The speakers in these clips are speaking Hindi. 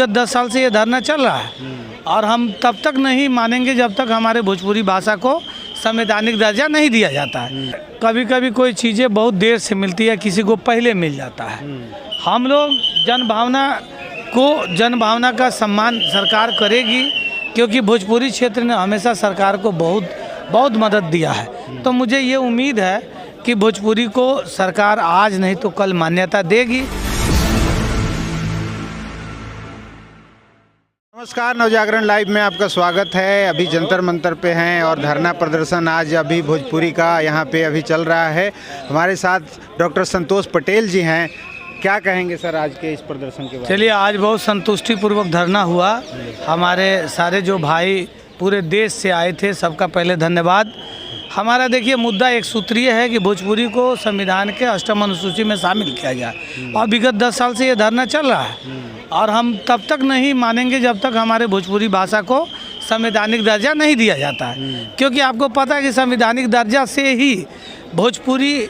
10 साल से ये धरना चल रहा है और हम तब तक नहीं मानेंगे जब तक हमारे भोजपुरी भाषा को संवैधानिक दर्जा नहीं दिया जाता है। कभी कभी कोई चीज़ें बहुत देर से मिलती है, किसी को पहले मिल जाता है। हम लोग जनभावना का सम्मान सरकार करेगी, क्योंकि भोजपुरी क्षेत्र ने हमेशा सरकार को बहुत मदद दिया है। तो मुझे ये उम्मीद है कि भोजपुरी को सरकार आज नहीं तो कल मान्यता देगी। नमस्कार, नवजागरण लाइव में आपका स्वागत है। अभी जंतर मंतर पे हैं और धरना प्रदर्शन आज अभी भोजपुरी का यहाँ पे अभी चल रहा है। हमारे साथ डॉक्टर संतोष पटेल जी हैं। क्या कहेंगे सर आज के इस प्रदर्शन के बारे में? चलिए, आज बहुत संतुष्टिपूर्वक धरना हुआ। हमारे सारे जो भाई पूरे देश से आए थे, सबका पहले धन्यवाद। हमारा देखिए मुद्दा एक सूत्रीय है कि भोजपुरी को संविधान के 8वीं अनुसूची में शामिल किया जाए और विगत 10 साल से ये धरना चल रहा है और हम तब तक नहीं मानेंगे जब तक हमारे भोजपुरी भाषा को संवैधानिक दर्जा नहीं दिया जाता है। क्योंकि आपको पता है कि संवैधानिक दर्जा से ही भोजपुरी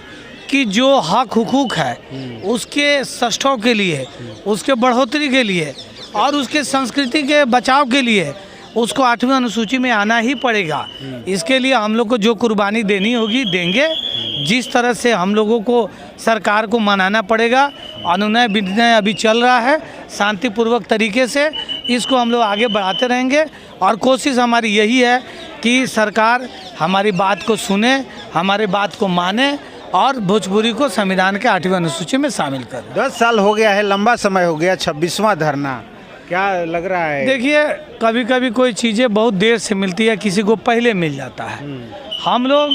की जो हक हुकूक है उसके सष्टों के लिए, उसके बढ़ोतरी के लिए और उसके संस्कृति के बचाव के लिए उसको 8वीं अनुसूची में आना ही पड़ेगा। इसके लिए हम लोग को जो कुर्बानी देनी होगी देंगे। जिस तरह से हम लोगों को सरकार को मनाना पड़ेगा, अनुनय विनय अभी चल रहा है, शांतिपूर्वक तरीके से इसको हम लोग आगे बढ़ाते रहेंगे और कोशिश हमारी यही है कि सरकार हमारी बात को सुने, हमारे बात को माने और भोजपुरी को संविधान के 8वीं अनुसूची में शामिल करें। 10 साल हो गया है, लंबा समय हो गया, 26वां धरना, क्या लग रहा है? देखिए, कभी कभी कोई चीज़ें बहुत देर से मिलती है, किसी को पहले मिल जाता है। हम लोग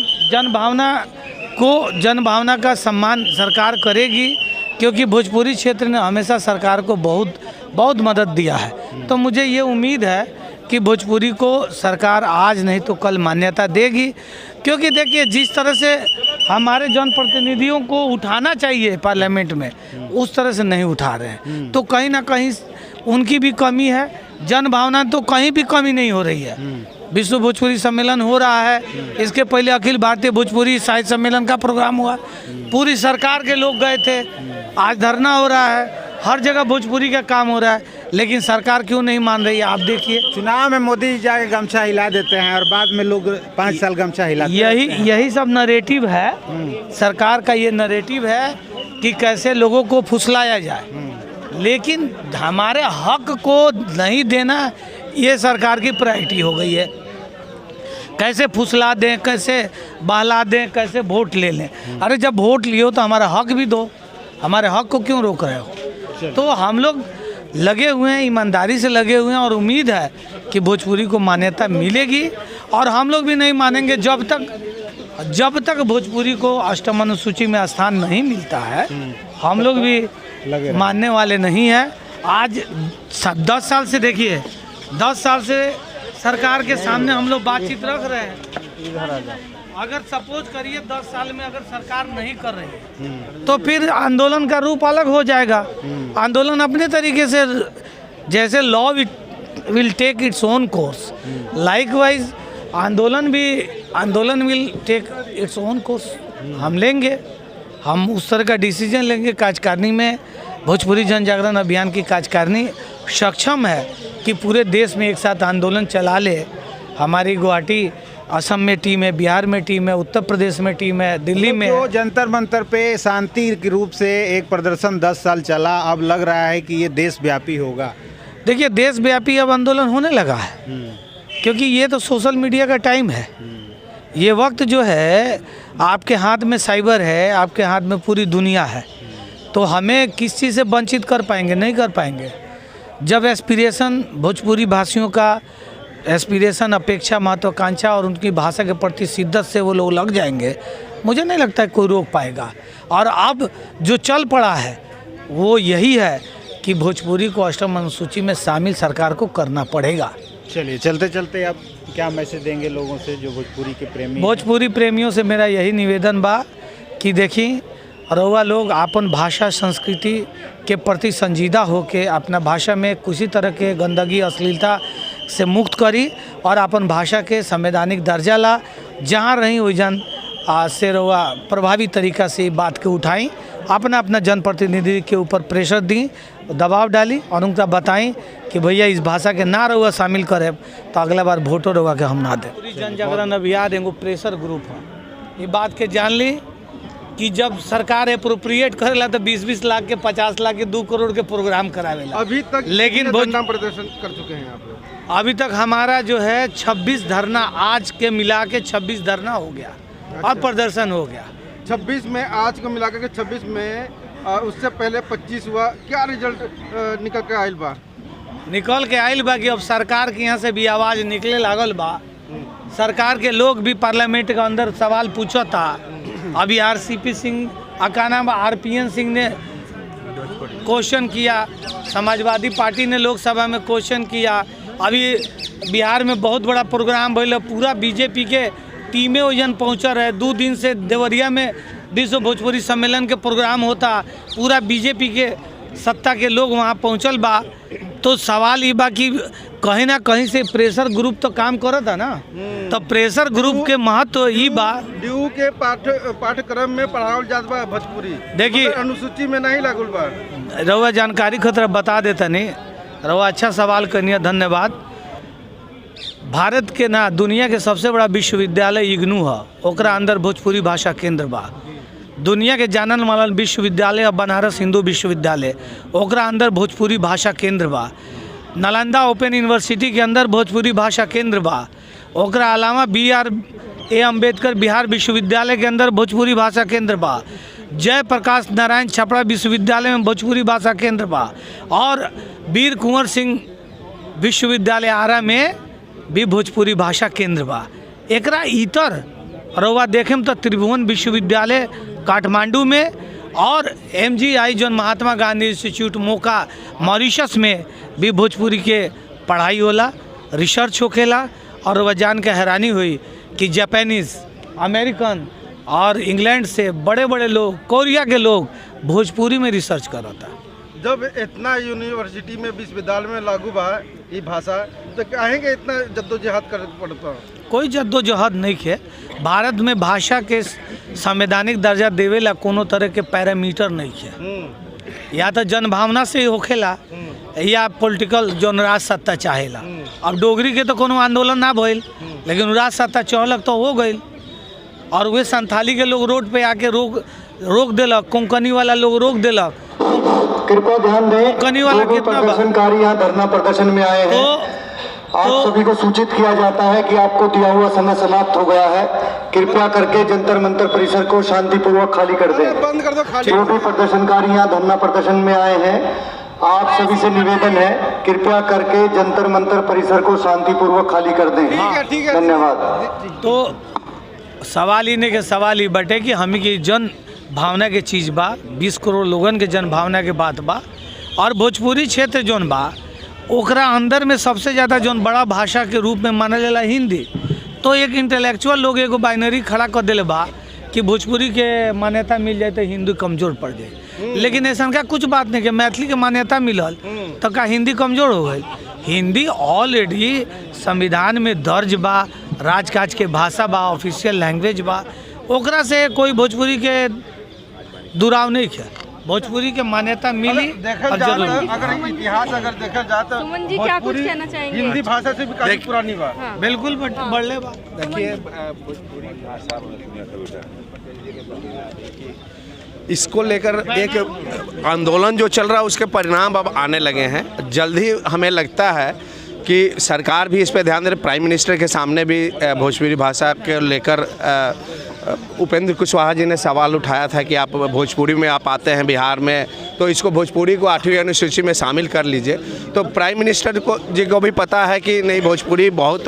जनभावना का सम्मान सरकार करेगी, क्योंकि भोजपुरी क्षेत्र ने हमेशा सरकार को बहुत मदद दिया है। तो मुझे ये उम्मीद है कि भोजपुरी को सरकार आज नहीं तो कल मान्यता देगी। क्योंकि देखिए, जिस तरह से हमारे जनप्रतिनिधियों को उठाना चाहिए पार्लियामेंट में, उस तरह से नहीं उठा रहे हैं। तो कहीं ना कहीं उनकी भी कमी है। जनभावना तो कहीं भी कमी नहीं हो रही है। विश्व भोजपुरी सम्मेलन हो रहा है, इसके पहले अखिल भारतीय भोजपुरी साहित्य सम्मेलन का प्रोग्राम हुआ, पूरी सरकार के लोग गए थे। आज धरना हो रहा है, हर जगह भोजपुरी का काम हो रहा है, लेकिन सरकार क्यों नहीं मान रही है? आप देखिए, चुनाव में मोदी जी जाके गमछा हिला देते हैं और बाद में लोग 5 साल गमछा हिलाते हैं। यही सब नरेटिव है। सरकार का ये नरेटिव है कि कैसे लोगों को फुसलाया जाए, लेकिन हमारे हक को नहीं देना ये सरकार की प्रायोरिटी हो गई है। कैसे फुसला दें, कैसे बहला दें, कैसे वोट ले लें। अरे जब वोट लियो तो हमारा हक भी दो, हमारे हक को क्यों रोक रहे हो? तो हम लोग लगे हुए हैं, ईमानदारी से लगे हुए हैं और उम्मीद है कि भोजपुरी को मान्यता मिलेगी। और हम लोग भी नहीं मानेंगे जब तक भोजपुरी को 8वीं अनुसूची में स्थान नहीं मिलता है। हम लोग भी मानने वाले नहीं हैं। आज 10 साल से देखिए, 10 साल से सरकार के सामने हम लोग बातचीत रख रहे हैं। अगर सपोज करिए 10 साल में अगर सरकार नहीं कर रही है तो फिर आंदोलन का रूप अलग हो जाएगा। आंदोलन अपने तरीके से, जैसे law will take its own course, likewise आंदोलन will take its own course. हम लेंगे, हम उस तरह का डिसीजन लेंगे। कार्यकारिणी में भोजपुरी जन जागरण अभियान की कार्यकारिणी सक्षम है कि पूरे देश में एक साथ आंदोलन चला ले। हमारी गुवाहाटी, असम में टीम है, बिहार में टीम है, उत्तर प्रदेश में टीम है, दिल्ली में। तो जंतर मंतर पे शांति के रूप से एक प्रदर्शन 10 साल चला, अब लग रहा है कि ये देशव्यापी होगा। देखिए, देशव्यापी अब आंदोलन होने लगा है, क्योंकि ये तो सोशल मीडिया का टाइम है। ये वक्त जो है, आपके हाथ में साइबर है, आपके हाथ में पूरी दुनिया है। तो हमें किस चीज़ से वंचित कर पाएंगे? नहीं कर पाएंगे। जब एस्पिरेशन, भोजपुरी भाषियों का एस्पिरेशन, अपेक्षा, महत्वाकांक्षा और उनकी भाषा के प्रति शिद्दत से वो लोग लग जाएंगे, मुझे नहीं लगता है कोई रोक पाएगा। और अब जो चल पड़ा है वो यही है कि भोजपुरी को 8वीं अनुसूची में शामिल सरकार को करना पड़ेगा। चलिए, चलते चलते आप क्या मैसेज देंगे लोगों से जो भोजपुरी के प्रेमी? भोजपुरी प्रेमियों से मेरा यही निवेदन बा कि देखी, रउआ लोग अपन भाषा संस्कृति के प्रति संजीदा होके अपना भाषा में किसी तरह के गंदगी, अश्लीलता से मुक्त करी और अपन भाषा के संवैधानिक दर्जा ला। जहाँ रही वही जन से रउआ प्रभावी तरीका से बात के उठाई अपना अपना जनप्रतिनिधि के ऊपर प्रेशर दी, दबाव डाली और उनका बताएं कि भैया इस भाषा के ना रहुआ शामिल करे तो अगला बार वोटो रहुआ के हम ना दें। पूरी जन जागरण अभियान एगो प्रेशर ग्रुप है, ये बात के जान ली कि जब सरकार अप्रोप्रिएट करेला तो 20-20 लाख के 50 लाख के 2 करोड़ के प्रोग्राम करावेला। अभी तक लेकिन धरना प्रदर्शन कर चुके हैं आप लोग? अभी तक हमारा जो है 26 धरना, आज के मिला के 26 धरना हो गया और प्रदर्शन हो गया। 26 में, आज को मिलाकर के 26 में, उससे पहले 25 हुआ, क्या रिजल्ट निकल के आयल बा? निकल के आयल बा कि अब सरकार के यहाँ से भी आवाज़ निकले लागल बा। सरकार के लोग भी पार्लियामेंट के अंदर सवाल पूछा था। अभी RCP सिंह, का नाम RPN सिंह ने क्वेश्चन किया, समाजवादी पार्टी ने लोकसभा में क्वेश्चन किया। अभी बिहार में बहुत बड़ा प्रोग्राम भइल, पूरा बीजेपी के टीमें वजन पहुँचा रहे। 2 दिन से देवरिया में विश्व भोजपुरी सम्मेलन के प्रोग्राम होता, पूरा बीजेपी के सत्ता के लोग वहाँ पहुँचल बा। तो सवाल ये बा कि कहीं ना कहीं से प्रेशर ग्रुप तो काम करत है ना, तो प्रेशर ग्रुप के महत्व ये बा। ड्यू के पाठ्यक्रम में पढ़ावल जात बा भोजपुरी, देखिए अनुसूची में नहीं लागल बा। रउआ जानकारी खतरा बता देता नहीं, रउआ अच्छा सवाल करनी, धन्यवाद। भारत के ना दुनिया के सबसे बड़ा विश्वविद्यालय इग्नू है, ओकरा अंदर भोजपुरी भाषा केंद्र बा। दुनिया के जानल मानल विश्वविद्यालय बनारस हिंदू विश्वविद्यालय, ओकरा अंदर भोजपुरी भाषा केंद्र बा। नालंदा ओपन यूनिवर्सिटी के अंदर भोजपुरी भाषा केंद्र बा। ओकरा अलावा BR अम्बेडकर बिहार विश्वविद्यालय के अंदर भोजपुरी भाषा केंद्र बा। जयप्रकाश नारायण छपरा विश्वविद्यालय में भोजपुरी भाषा केंद्र बा। और वीर कुंवर सिंह विश्वविद्यालय आरा में भी भोजपुरी भाषा केंद्र बा। एकरा इतर रउआ देखें तो त्रिभुवन विश्वविद्यालय काठमांडू में और MGI जो महात्मा गांधी इंस्टीट्यूट मोका मॉरिशस में भी भोजपुरी के पढ़ाई होला, रिसर्च होखेला। और वह जान के हैरानी हुई कि जापानीज़, अमेरिकन और इंग्लैंड से बड़े बड़े लोग, कोरिया के लोग भोजपुरी में रिसर्च करता। जब इतना यूनिवर्सिटी में, विश्वविद्यालय में लागू बा ये भाषा, तो कहेंगे इतना जद्दोजहद कर पड़ता? कोई जद्दोजहद नहीं है। भारत में भाषा के संवैधानिक दर्जा देवेला कोनो तरह के पैरामीटर नहीं है। या तो जनभावना से ही होखेला या पॉलिटिकल जो राज सत्ता चाहेला। अब डोगरी के तो कोनो आंदोलन ना भइल, लेकिन राज सत्ता चाहलक तो हो गई। और वे संथाली के लोग रोड पे आके रोक देलक, कोंकणी वाला लोग रोक देलक। कृपया ध्यान दें, कोंकणी वाला कितना प्रदर्शनकारी यहाँ धरना प्रदर्शन में आए हैं। आप सभी को सूचित किया जाता है कि आपको दिया हुआ समय समाप्त हो गया है। कृपया करके जंतर मंतर परिसर को शांतिपूर्वक खाली कर दें। बंद कर दो खाली। जो भी प्रदर्शनकारी यहाँ धरना प्रदर्शन में आए हैं, आप सभी से निवेदन है, कृपया करके जंतर मंतर परिसर को शांतिपूर्वक खाली कर दें। ठीक है, धन्यवाद। तो सवाल ही नहीं के सवाल ही बटे कि हम की जन भावना के चीज़ बा, 20 करोड़ लोगन के जन भावना के बात बा। और भोजपुरी क्षेत्र जोन बा ओकरा अंदर में सबसे ज़्यादा जोन बड़ा भाषा के रूप में मानल जाला हिंदी। तो एक इंटेलेक्चुअल लोग एगो बाइनरी खड़ा कर दिले बा कि भोजपुरी के मान्यता मिल जाए तो हिंदी कमज़ोर पड़ जाए। लेकिन ऐसा का कुछ बात नहीं कि मैथिली के मान्यता मिलल तो का हिंदी कमज़ोर हो गई। हिंदी ऑलरेडी संविधान में दर्ज बा, राजकाज के भाषा बा, ऑफिशियल लैंग्वेज बा। ओकरा से कोई भोजपुरी के दुराव नहीं है। भोजपुरी के मान्यता मिली। देखा जाए अगर इतिहास अगर देखा जाए तो सुमन जी क्या कुछ कहना चाहेंगे? हिंदी भाषा से भी काफी पुरानी बात। हाँ। बिल्कुल बढ़ले बा। देखिए, भोजपुरी भाषा इसको लेकर एक आंदोलन जो चल रहा है उसके परिणाम अब आने लगे हैं। जल्द ही हमें लगता है कि सरकार भी इस पर ध्यान दे रही। प्राइम मिनिस्टर के सामने भी भोजपुरी भाषा के लेकर उपेंद्र कुशवाहा जी ने सवाल उठाया था कि आप भोजपुरी में आप आते हैं बिहार में, तो इसको भोजपुरी को 8वीं अनुसूची में शामिल कर लीजिए। तो प्राइम मिनिस्टर जी को भी पता है कि नहीं, भोजपुरी बहुत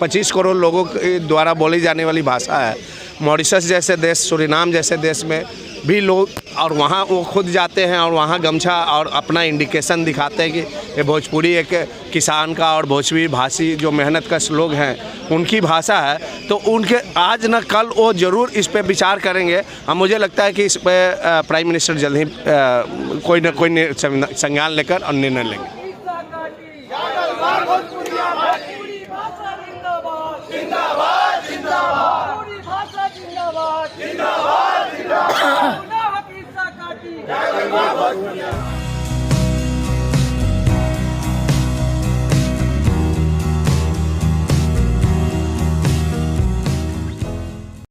25 करोड़ लोगों द्वारा बोली जाने वाली भाषा है। मॉरिशस जैसे देश, सुरीनाम जैसे देश में भी लोग, और वहाँ वो खुद जाते हैं और वहाँ गमछा और अपना इंडिकेशन दिखाते हैं कि ये भोजपुरी एक किसान का और भोजपुरी भाषी जो मेहनत कश लोग हैं उनकी भाषा है। तो उनके आज न कल वो ज़रूर इस पे विचार करेंगे। और मुझे लगता है कि इस पे प्राइम मिनिस्टर जल्द ही कोई न कोई संज्ञान लेकर और निर्णय लेंगे। जिंदाबाद